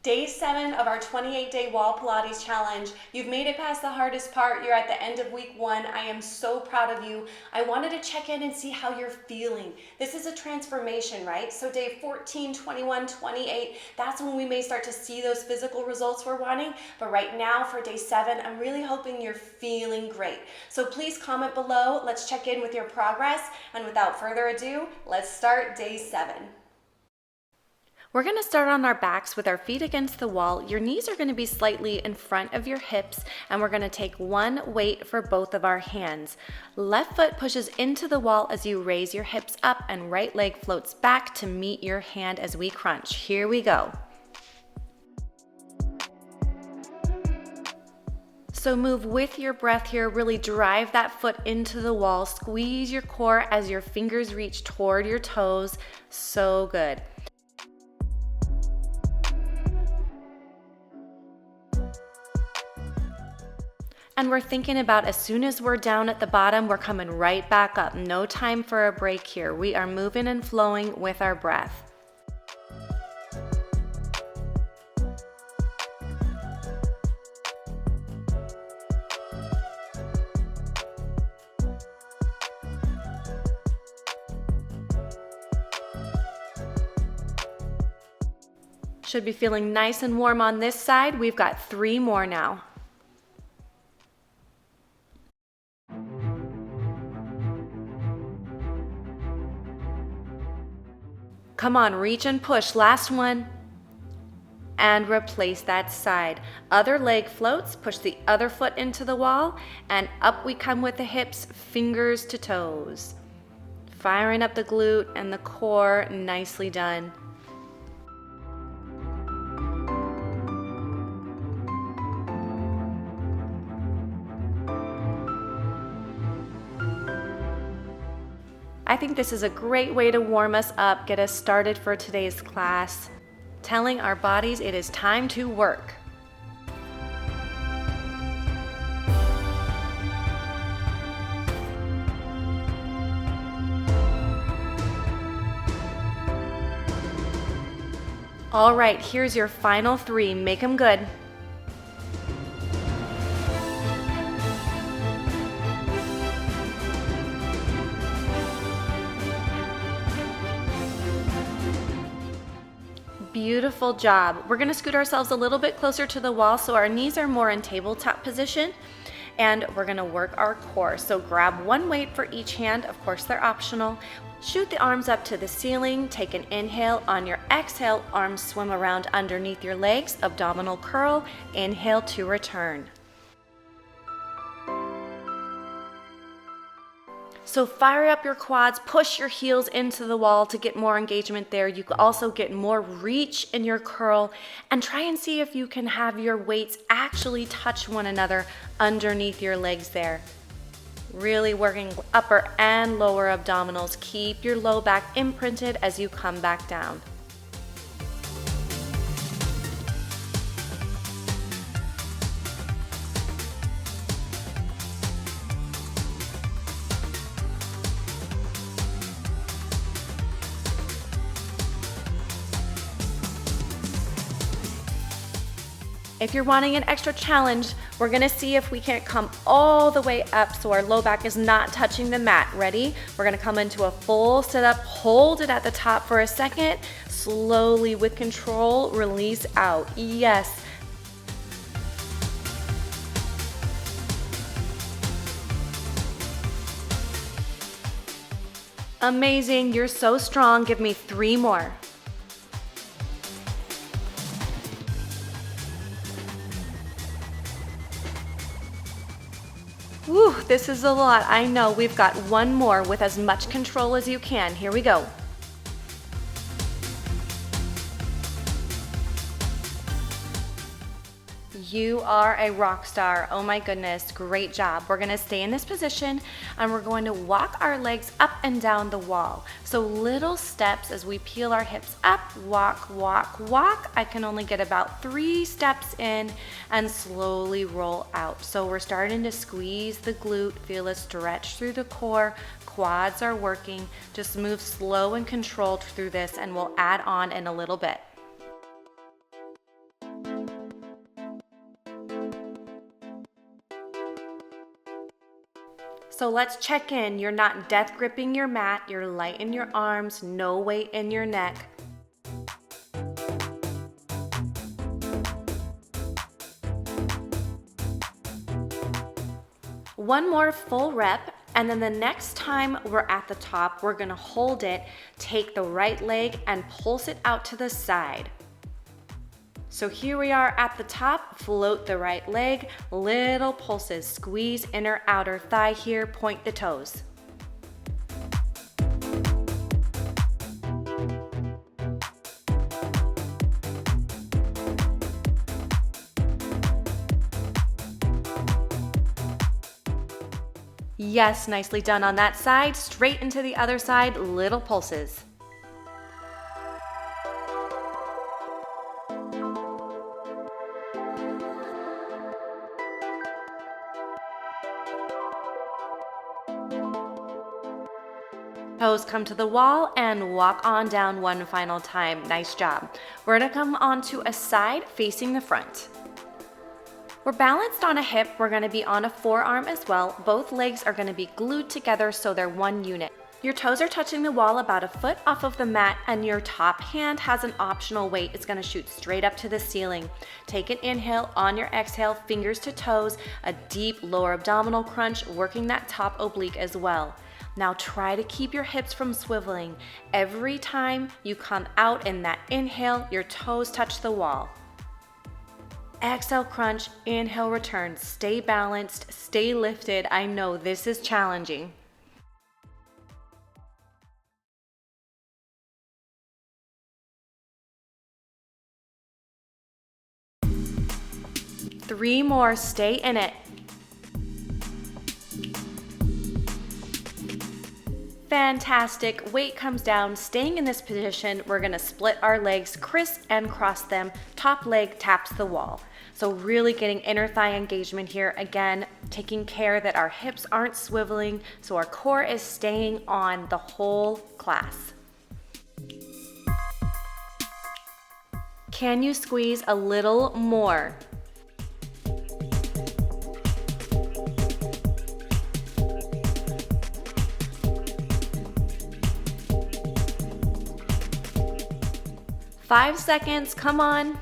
Day 7 of our 28-day wall Pilates challenge. You've made it past the hardest part. You're at the end of week 1. I am so proud of you. I wanted to check in and see how you're feeling. This is a transformation, right? So day 14, 21, 28, that's when we may start to see those physical results we're wanting. But right now for day 7, I'm really hoping you're feeling great. So please comment below. Let's check in with your progress. And without further ado, let's start day 7. We're going to start on our backs with our feet against the wall. Your knees are going to be slightly in front of your hips, and we're going to take one weight for both of our hands. Left foot pushes into the wall as you raise your hips up, and right leg floats back to meet your hand as we crunch. Here we go. So move with your breath here, really drive that foot into the wall, squeeze your core as your fingers reach toward your toes. So good. And we're thinking about as soon as we're down at the bottom, we're coming right back up. No time for a break here. We are moving and flowing with our breath. Should be feeling nice and warm on this side. We've got 3 more now. Come on, reach and push. Last one. And replace that side. Other leg floats, push the other foot into the wall, and up we come with the hips, fingers to toes. Firing up the glute and the core, nicely done. I think this is a great way to warm us up, get us started for today's class, telling our bodies it is time to work. All right, here's your final 3. Make them good. Beautiful job. We're going to scoot ourselves a little bit closer to the wall so our knees are more in tabletop position, and we're going to work our core. So grab one weight for each hand. Of course, they're optional. Shoot the arms up to the ceiling. Take an inhale. On your exhale, arms swim around underneath your legs. Abdominal curl. Inhale to return. So fire up your quads, push your heels into the wall to get more engagement there. You can also get more reach in your curl, and try and see if you can have your weights actually touch one another underneath your legs there. Really working upper and lower abdominals. Keep your low back imprinted as you come back down. If you're wanting an extra challenge, we're gonna see if we can't come all the way up so our low back is not touching the mat. Ready? We're gonna come into a full sit up, hold it at the top for a second, slowly with control, release out. Yes. Amazing, you're so strong. Give me 3 more. Whew, this is a lot. I know. We've got 1 more with as much control as you can. Here we go. You are a rock star. Oh my goodness, great job. We're gonna stay in this position and we're going to walk our legs up and down the wall. So little steps as we peel our hips up, walk, walk, walk. I can only get about 3 steps in and slowly roll out. So we're starting to squeeze the glute, feel a stretch through the core, quads are working. Just move slow and controlled through this, and we'll add on in a little bit. So let's check in. You're not death gripping your mat. You're light in your arms, no weight in your neck. One more full rep, and then the next time we're at the top, we're gonna hold it, take the right leg and pulse it out to the side. So here we are at the top, float the right leg, little pulses, squeeze inner outer thigh here, point the toes. Yes, nicely done on that side. Straight into the other side, little pulses. Toes come to the wall and walk on down one final time. Nice job. We're gonna come onto a side facing the front. We're balanced on a hip, we're gonna be on a forearm as well. Both legs are gonna be glued together so they're one unit. Your toes are touching the wall about a foot off of the mat, and your top hand has an optional weight. It's gonna shoot straight up to the ceiling. Take an inhale, on your exhale, fingers to toes, a deep lower abdominal crunch, working that top oblique as well. Now try to keep your hips from swiveling. Every time you come out in that inhale, your toes touch the wall. Exhale, crunch, inhale, return. Stay balanced, stay lifted. I know this is challenging. Three more, stay in it. Fantastic, weight comes down, staying in this position, we're gonna split our legs, criss and cross them, top leg taps the wall. So really getting inner thigh engagement here, again, taking care that our hips aren't swiveling, so our core is staying on the whole class. Can you squeeze a little more? Five seconds, come on.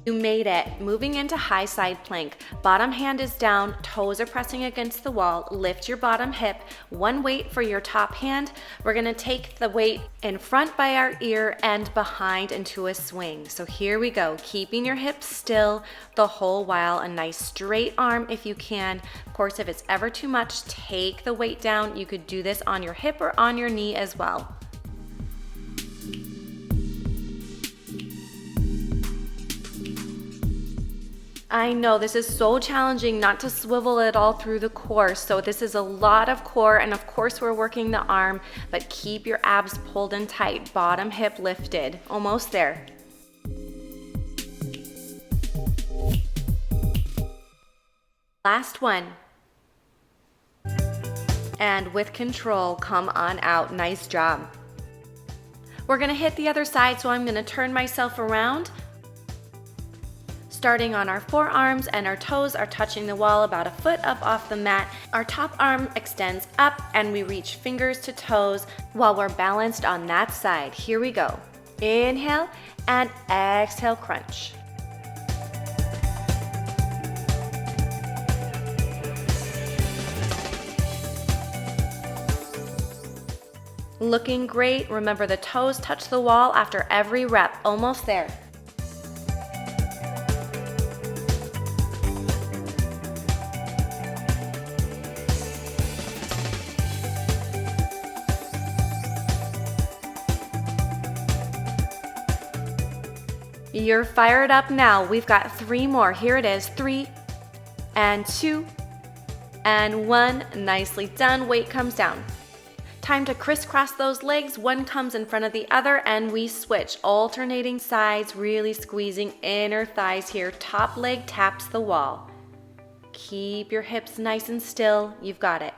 You made it. Moving into high side plank. Bottom hand is down, toes are pressing against the wall. Lift your bottom hip. One weight for your top hand. We're gonna take the weight in front by our ear and behind into a swing. So here we go, keeping your hips still the whole while. A nice straight arm if you can. Of course, if it's ever too much, take the weight down. You could do this on your hip or on your knee as well. I know this is so challenging not to swivel it all through the core. So this is a lot of core, and of course we're working the arm, but keep your abs pulled in tight, bottom hip lifted. Almost there. Last one. And with control, come on out. Nice job. We're gonna hit the other side, so I'm gonna turn myself around. Starting on our forearms, and our toes are touching the wall about a foot up off the mat. Our top arm extends up and we reach fingers to toes while we're balanced on that side. Here we go. Inhale and exhale, crunch. Looking great. Remember, the toes touch the wall after every rep. Almost there. You're fired up now. We've got three more. Here it is. 3 and 2 and 1. Nicely done. Weight comes down. Time to crisscross those legs. One comes in front of the other and we switch. Alternating sides, really squeezing inner thighs here. Top leg taps the wall. Keep your hips nice and still. You've got it.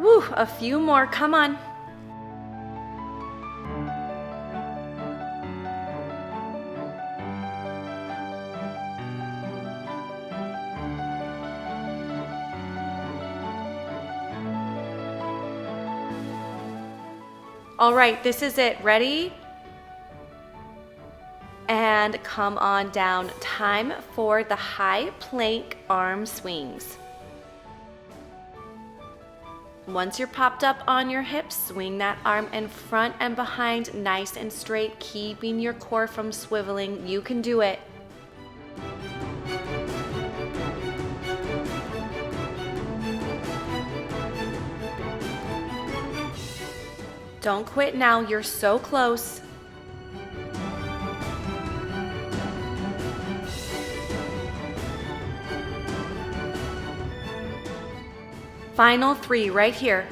Woo, a few more, come on. All right, this is it. Ready? And come on down. Time for the high plank arm swings. Once you're popped up on your hips, swing that arm in front and behind, nice and straight, keeping your core from swiveling. You can do it. Don't quit now, you're so close. Final 3 right here.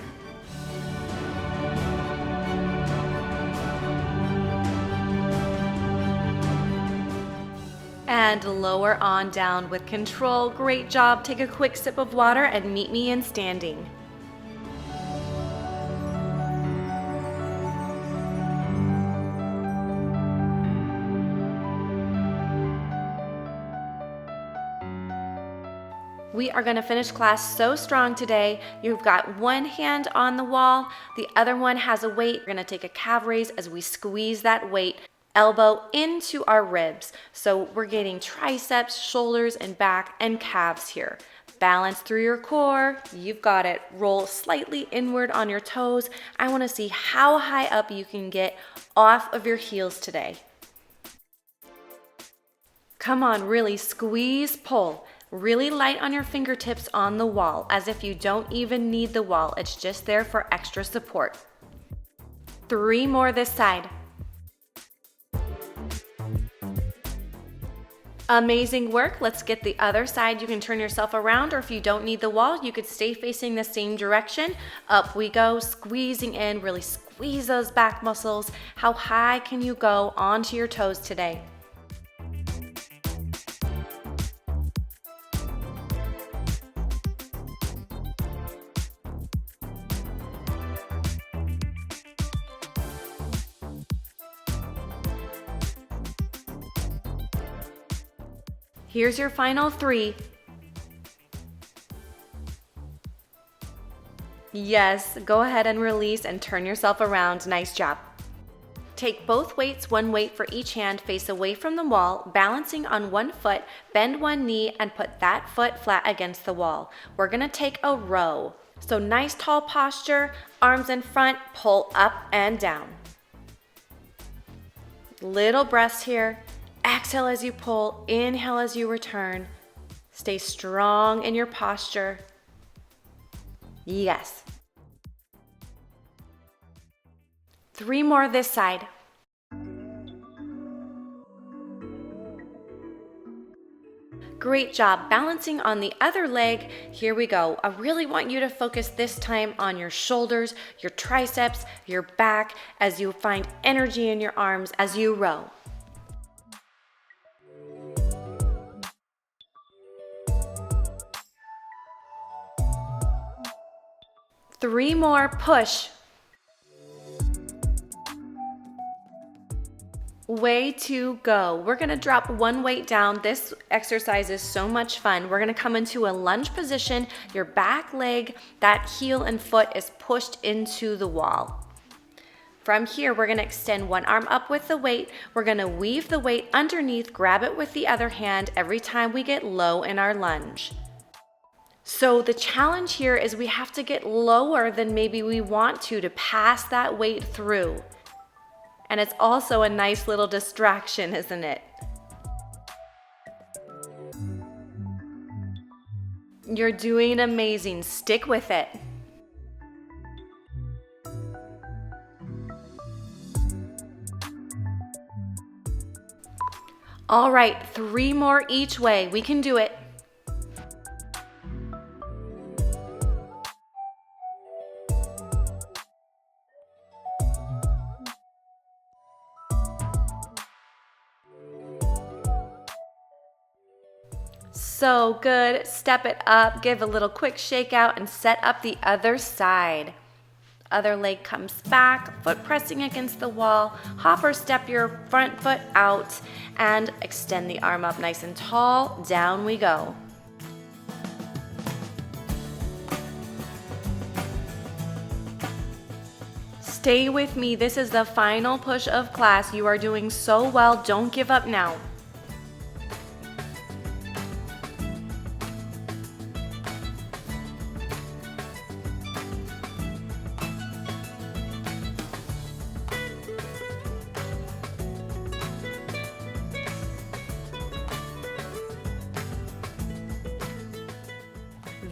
And lower on down with control. Great job. Take a quick sip of water and meet me in standing. We are going to finish class so strong today. You've got one hand on the wall, the other one has a weight. We're going to take a calf raise as we squeeze that weight, elbow into our ribs. So we're getting triceps, shoulders, and back and calves here. Balance through your core. You've got it. Roll slightly inward on your toes. I want to see how high up you can get off of your heels today. Come on, really squeeze, pull. Really light on your fingertips on the wall, as if you don't even need the wall. It's just there for extra support. 3 more this side. Amazing work. Let's get the other side. You can turn yourself around, or if you don't need the wall, you could stay facing the same direction. Up we go, squeezing in, really squeeze those back muscles. How high can you go onto your toes today? Here's your final 3. Yes, go ahead and release and turn yourself around. Nice job. Take both weights, one weight for each hand, face away from the wall, balancing on one foot, bend one knee, and put that foot flat against the wall. We're gonna take a row. So nice tall posture, arms in front, pull up and down. Little breaths here. Exhale as you pull, inhale as you return. Stay strong in your posture. Yes. 3 more this side. Great job balancing on the other leg. Here we go. I really want you to focus this time on your shoulders, your triceps, your back, as you find energy in your arms as you row. Three more, push. Way to go. We're gonna drop one weight down. This exercise is so much fun. We're gonna come into a lunge position. Your back leg, that heel and foot is pushed into the wall. From here, we're gonna extend one arm up with the weight. We're gonna weave the weight underneath, grab it with the other hand every time we get low in our lunge. So the challenge here is we have to get lower than maybe we want to pass that weight through. And it's also a nice little distraction, isn't it? You're doing amazing. Stick with it. All right, 3 more each way. We can do it. So good. Step it up, give a little quick shake out, and set up the other side. Other leg comes back, foot pressing against the wall. Hop or step your front foot out and extend the arm up nice and tall. Down we go. Stay with me. This is the final push of class. You are doing so well. Don't give up now.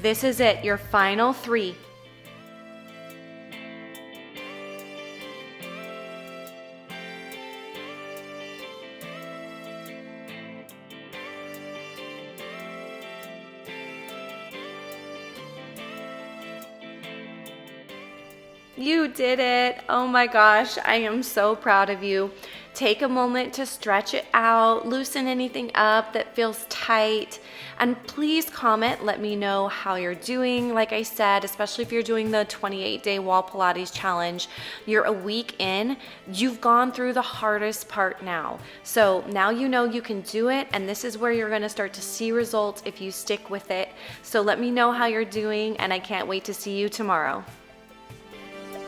This is it, your final 3. You did it. Oh my gosh, I am so proud of you. Take a moment to stretch it out, loosen anything up that feels tight, and please comment, let me know how you're doing. Like I said, especially if you're doing the 28-day wall Pilates challenge, you're a week in, you've gone through the hardest part now. So now you know you can do it, and this is where you're gonna start to see results if you stick with it. So let me know how you're doing, and I can't wait to see you tomorrow.